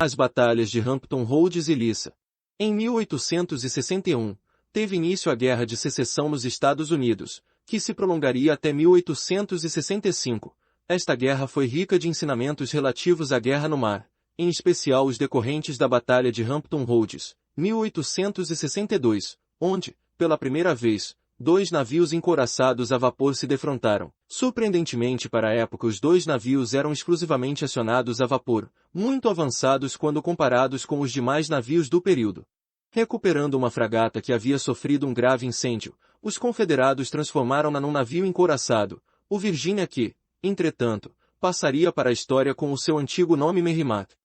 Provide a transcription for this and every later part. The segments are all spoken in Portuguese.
As batalhas de Hampton Roads e Lissa. Em 1861, teve início a Guerra de Secessão nos Estados Unidos, que se prolongaria até 1865. Esta guerra foi rica de ensinamentos relativos à guerra no mar, em especial os decorrentes da Batalha de Hampton Roads, 1862, onde, pela primeira vez, 2 navios encouraçados a vapor se defrontaram. Surpreendentemente para a época, os 2 navios eram exclusivamente acionados a vapor, muito avançados quando comparados com os demais navios do período. Recuperando uma fragata que havia sofrido um grave incêndio, os confederados transformaram-na num navio encouraçado, o Virginia, que, entretanto, passaria para a história com o seu antigo nome Merrimack.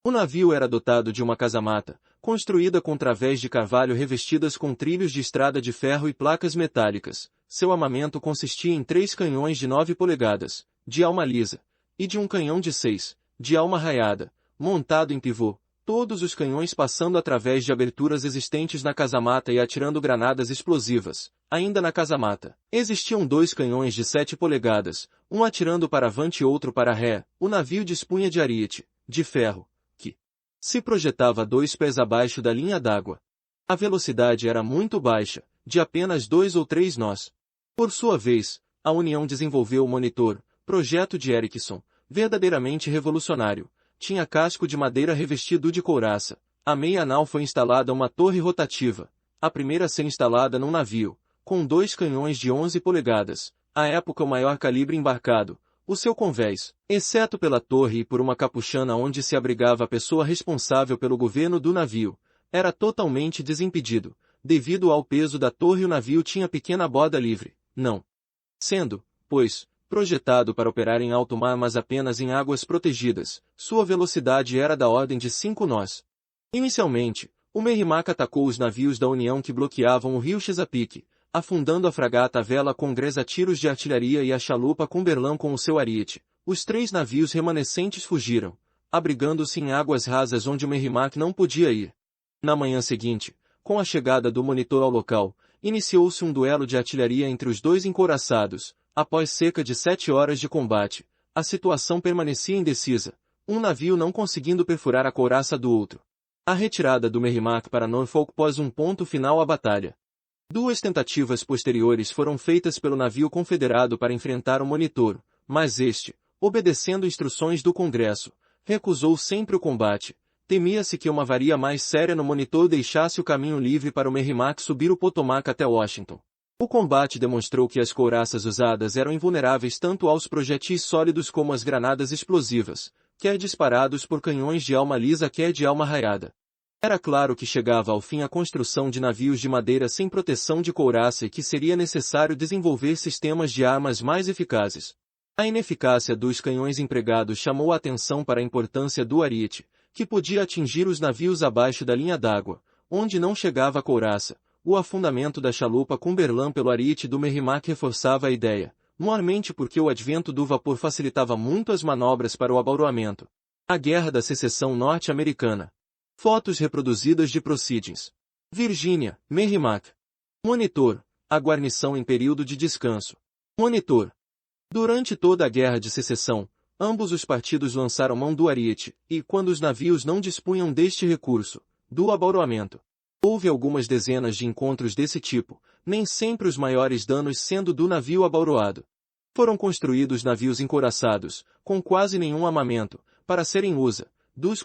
O navio era dotado de uma casamata, construída com través de carvalho revestidas com trilhos de estrada de ferro e placas metálicas. Seu armamento consistia em 3 canhões de 9 polegadas, de alma lisa, e de um canhão de 6, de alma raiada, montado em pivô, todos os canhões passando através de aberturas existentes na casamata e atirando granadas explosivas. Ainda na casamata, existiam 2 canhões de 7 polegadas, um atirando para avante e outro para ré. O navio dispunha de ariete, de ferro, que se projetava 2 pés abaixo da linha d'água. A velocidade era muito baixa, de apenas 2 ou 3 nós. Por sua vez, a União desenvolveu o Monitor, projeto de Erickson, verdadeiramente revolucionário. Tinha casco de madeira revestido de couraça. À meia-nau foi instalada uma torre rotativa, a primeira a ser instalada num navio, com 2 canhões de 11 polegadas, à época o maior calibre embarcado. O seu convés, exceto pela torre e por uma capuchana onde se abrigava a pessoa responsável pelo governo do navio, era totalmente desimpedido. Devido ao peso da torre, o navio tinha pequena borda livre, não sendo, pois, projetado para operar em alto mar mas apenas em águas protegidas. Sua velocidade era da ordem de 5 nós. Inicialmente, o Merrimack atacou os navios da União que bloqueavam o rio Chesapeake, afundando a fragata à vela Congress a tiros de artilharia e a chalupa Cumberland com o seu ariete. Os 3 navios remanescentes fugiram, abrigando-se em águas rasas onde o Merrimack não podia ir. Na manhã seguinte, com a chegada do Monitor ao local, iniciou-se um duelo de artilharia entre os 2 encouraçados. Após cerca de 7 horas de combate, a situação permanecia indecisa, um navio não conseguindo perfurar a couraça do outro. A retirada do Merrimack para Norfolk pôs um ponto final à batalha. 2 tentativas posteriores foram feitas pelo navio confederado para enfrentar o Monitor, mas este, obedecendo instruções do Congresso, recusou sempre o combate. Temia-se que uma avaria mais séria no Monitor deixasse o caminho livre para o Merrimack subir o Potomac até Washington. O combate demonstrou que as couraças usadas eram invulneráveis tanto aos projetis sólidos como às granadas explosivas, quer disparados por canhões de alma lisa quer de alma raiada. Era claro que chegava ao fim a construção de navios de madeira sem proteção de couraça e que seria necessário desenvolver sistemas de armas mais eficazes. A ineficácia dos canhões empregados chamou a atenção para a importância do ariete, que podia atingir os navios abaixo da linha d'água, onde não chegava a couraça. O afundamento da chalupa Cumberland pelo ariete do Merrimack reforçava a ideia, mormente porque o advento do vapor facilitava muito as manobras para o abauroamento. A Guerra da Secessão Norte-Americana. Fotos reproduzidas de Proceedings. Virginia, Merrimack. Monitor, a guarnição em período de descanso. Monitor. Durante toda a Guerra de Secessão, ambos os partidos lançaram mão do ariete, e, quando os navios não dispunham deste recurso, do abauroamento. Houve algumas dezenas de encontros desse tipo, nem sempre os maiores danos sendo do navio abauroado. Foram construídos navios encouraçados, com quase nenhum armamento, para serem usados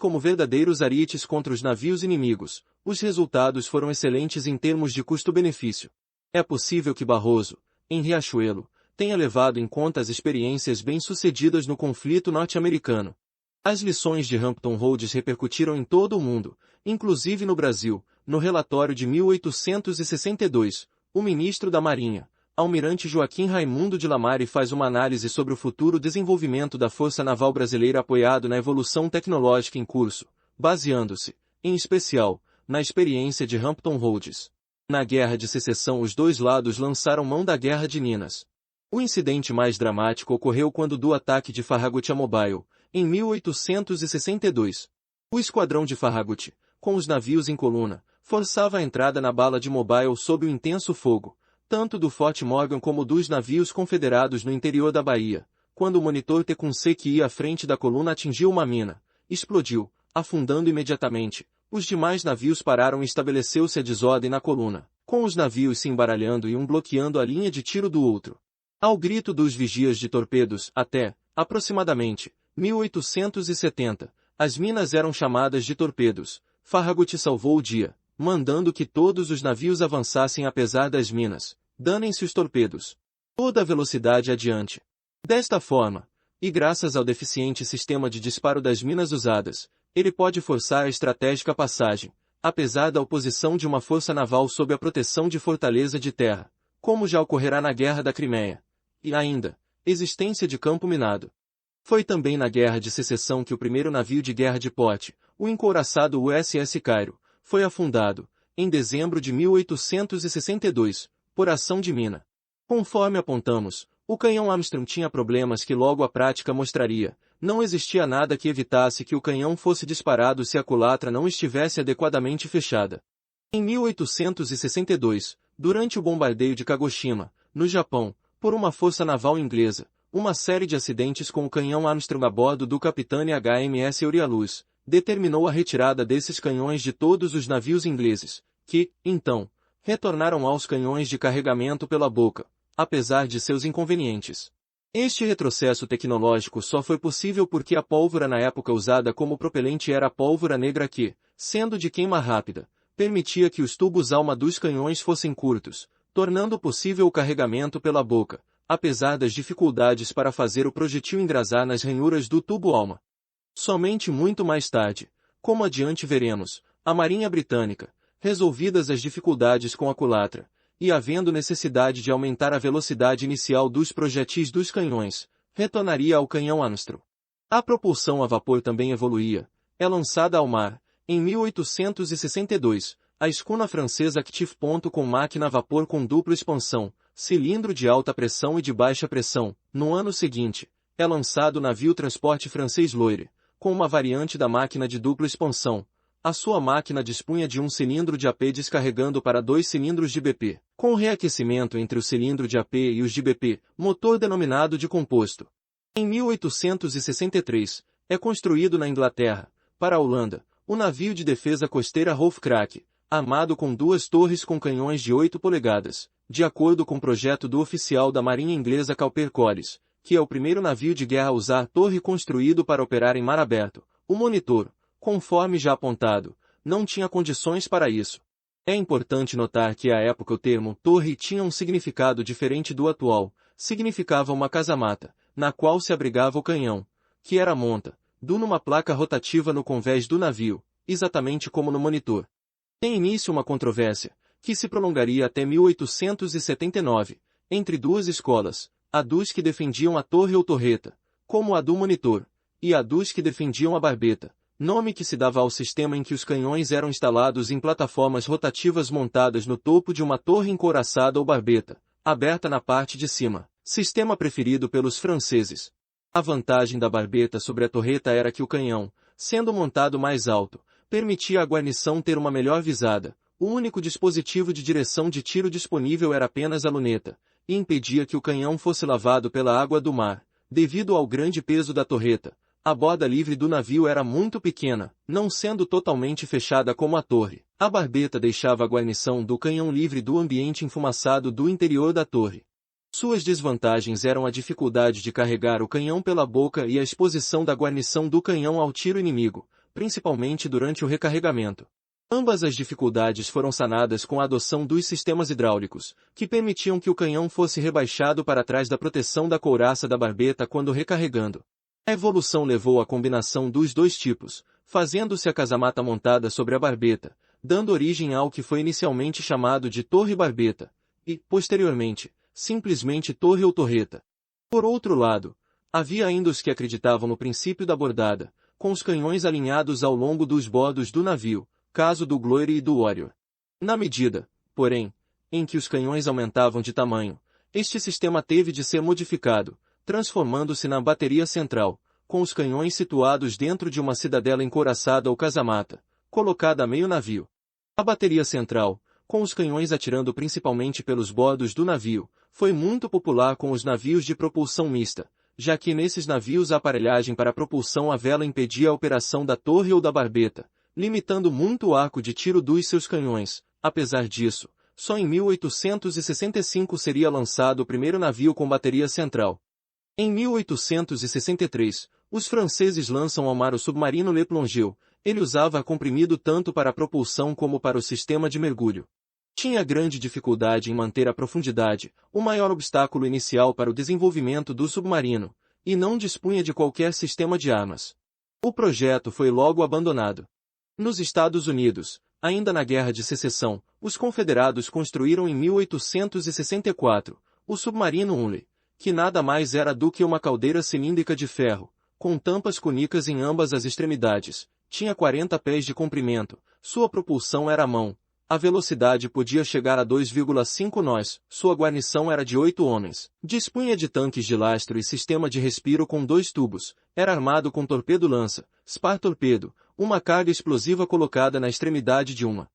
como verdadeiros arietes contra os navios inimigos. Os resultados foram excelentes em termos de custo-benefício. É possível que Barroso, em Riachuelo, tenha levado em conta as experiências bem-sucedidas no conflito norte-americano. As lições de Hampton Roads repercutiram em todo o mundo, inclusive no Brasil. No relatório de 1862, o ministro da Marinha, almirante Joaquim Raimundo de Lamare, faz uma análise sobre o futuro desenvolvimento da Força Naval Brasileira apoiado na evolução tecnológica em curso, baseando-se, em especial, na experiência de Hampton Roads. Na Guerra de Secessão, os 2 lados lançaram mão da Guerra de Minas. O incidente mais dramático ocorreu quando do ataque de Farragut a Mobile, em 1862. O esquadrão de Farragut, com os navios em coluna, forçava a entrada na bala de Mobile sob o intenso fogo, tanto do Fort Morgan como dos navios confederados no interior da Bahia. Quando o Monitor Tecumseh, que ia à frente da coluna, atingiu uma mina, explodiu, afundando imediatamente. Os demais navios pararam e estabeleceu-se a desordem na coluna, com os navios se embaralhando e um bloqueando a linha de tiro do outro. Ao grito dos vigias de torpedos, até, aproximadamente, 1870, as minas eram chamadas de torpedos. Farragut salvou o dia, mandando que todos os navios avançassem apesar das minas. Danem-se os torpedos. Toda a velocidade adiante. Desta forma, e graças ao deficiente sistema de disparo das minas usadas, ele pode forçar a estratégica passagem, apesar da oposição de uma força naval sob a proteção de fortaleza de terra, como já ocorrerá na Guerra da Crimeia. E ainda, existência de campo minado. Foi também na Guerra de Secessão que o primeiro navio de guerra de porte, o encouraçado USS Cairo, foi afundado, em dezembro de 1862, por ação de mina. Conforme apontamos, o canhão Armstrong tinha problemas que logo a prática mostraria. Não existia nada que evitasse que o canhão fosse disparado se a culatra não estivesse adequadamente fechada. Em 1862, durante o bombardeio de Kagoshima, no Japão, por uma força naval inglesa, uma série de acidentes com o canhão Armstrong a bordo do Capitane HMS Eurialuz, determinou a retirada desses canhões de todos os navios ingleses, que, então, retornaram aos canhões de carregamento pela boca, apesar de seus inconvenientes. Este retrocesso tecnológico só foi possível porque a pólvora na época usada como propelente era a pólvora negra que, sendo de queima rápida, permitia que os tubos alma dos canhões fossem curtos, tornando possível o carregamento pela boca, apesar das dificuldades para fazer o projetil engrasar nas ranhuras do tubo alma. Somente muito mais tarde, como adiante veremos, a Marinha Britânica, resolvidas as dificuldades com a culatra, e havendo necessidade de aumentar a velocidade inicial dos projetis dos canhões, retornaria ao canhão Armstrong. A propulsão a vapor também evoluía. É lançada ao mar, em 1862, a escuna francesa Active. Com máquina a vapor com dupla expansão, cilindro de alta pressão e de baixa pressão. No ano seguinte, é lançado o navio transporte francês Loire, com uma variante da máquina de dupla expansão. A sua máquina dispunha de um cilindro de AP descarregando para 2 cilindros de BP, com reaquecimento entre o cilindro de AP e os de BP, motor denominado de composto. Em 1863, é construído na Inglaterra, para a Holanda, o navio de defesa costeira Rolf Krake, armado com 2 torres com canhões de 8 polegadas, de acordo com o projeto do oficial da Marinha Inglesa Cowper Collis, que é o primeiro navio de guerra a usar torre construído para operar em mar aberto. O Monitor, conforme já apontado, não tinha condições para isso. É importante notar que à época o termo torre tinha um significado diferente do atual, significava uma casamata, na qual se abrigava o canhão, que era monta, numa placa rotativa no convés do navio, exatamente como no Monitor. Tem início uma controvérsia, que se prolongaria até 1879, entre duas escolas, a dos que defendiam a torre ou torreta, como a do Monitor, e a dos que defendiam a barbeta, nome que se dava ao sistema em que os canhões eram instalados em plataformas rotativas montadas no topo de uma torre encouraçada ou barbeta, aberta na parte de cima, sistema preferido pelos franceses. A vantagem da barbeta sobre a torreta era que o canhão, sendo montado mais alto, permitia à guarnição ter uma melhor visada. O único dispositivo de direção de tiro disponível era apenas a luneta, e impedia que o canhão fosse lavado pela água do mar, devido ao grande peso da torreta. A borda livre do navio era muito pequena, não sendo totalmente fechada como a torre. A barbeta deixava a guarnição do canhão livre do ambiente enfumaçado do interior da torre. Suas desvantagens eram a dificuldade de carregar o canhão pela boca e a exposição da guarnição do canhão ao tiro inimigo, principalmente durante o recarregamento. Ambas as dificuldades foram sanadas com a adoção dos sistemas hidráulicos, que permitiam que o canhão fosse rebaixado para trás da proteção da couraça da barbeta quando recarregando. A evolução levou à combinação dos dois tipos, fazendo-se a casamata montada sobre a barbeta, dando origem ao que foi inicialmente chamado de torre-barbeta, e, posteriormente, simplesmente torre ou torreta. Por outro lado, havia ainda os que acreditavam no princípio da bordada, com os canhões alinhados ao longo dos bordos do navio, caso do Glory e do Warrior. Na medida, porém, em que os canhões aumentavam de tamanho, este sistema teve de ser modificado, transformando-se na bateria central, com os canhões situados dentro de uma cidadela encouraçada ou casamata, colocada a meio navio. A bateria central, com os canhões atirando principalmente pelos bordos do navio, foi muito popular com os navios de propulsão mista, já que nesses navios a aparelhagem para propulsão à vela impedia a operação da torre ou da barbeta, limitando muito o arco de tiro dos seus canhões. Apesar disso, só em 1865 seria lançado o primeiro navio com bateria central. Em 1863, os franceses lançam ao mar o submarino Le Plongeur. Ele usava ar comprimido tanto para a propulsão como para o sistema de mergulho. Tinha grande dificuldade em manter a profundidade, o maior obstáculo inicial para o desenvolvimento do submarino, e não dispunha de qualquer sistema de armas. O projeto foi logo abandonado. Nos Estados Unidos, ainda na Guerra de Secessão, os confederados construíram em 1864 o submarino Unley, que nada mais era do que uma caldeira cilíndrica de ferro, com tampas cônicas em ambas as extremidades, tinha 40 pés de comprimento, sua propulsão era a mão, a velocidade podia chegar a 2,5 nós, sua guarnição era de 8 homens, dispunha de tanques de lastro e sistema de respiro com 2 tubos, era armado com torpedo-lança, spar-torpedo, uma carga explosiva colocada na extremidade de uma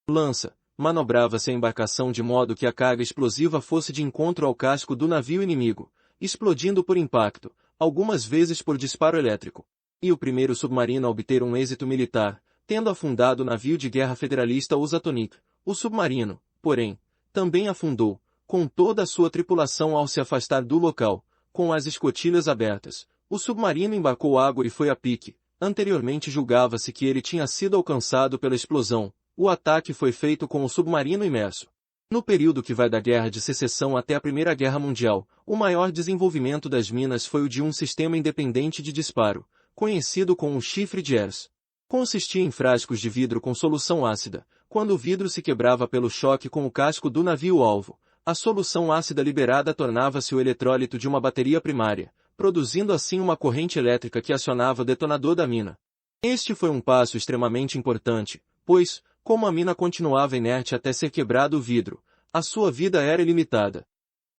lança. Manobrava-se a embarcação de modo que a carga explosiva fosse de encontro ao casco do navio inimigo, explodindo por impacto, algumas vezes por disparo elétrico. E o primeiro submarino a obter um êxito militar, tendo afundado o navio de guerra federalista Housatonic. O submarino, porém, também afundou, com toda a sua tripulação ao se afastar do local, com as escotilhas abertas. O submarino embarcou água e foi a pique. Anteriormente julgava-se que ele tinha sido alcançado pela explosão. O ataque foi feito com o submarino imerso. No período que vai da Guerra de Secessão até a Primeira Guerra Mundial, o maior desenvolvimento das minas foi o de um sistema independente de disparo, conhecido como o chifre de Ayres. Consistia em frascos de vidro com solução ácida. Quando o vidro se quebrava pelo choque com o casco do navio-alvo, a solução ácida liberada tornava-se o eletrólito de uma bateria primária, produzindo assim uma corrente elétrica que acionava o detonador da mina. Este foi um passo extremamente importante, pois, como a mina continuava inerte até ser quebrado o vidro, a sua vida era ilimitada.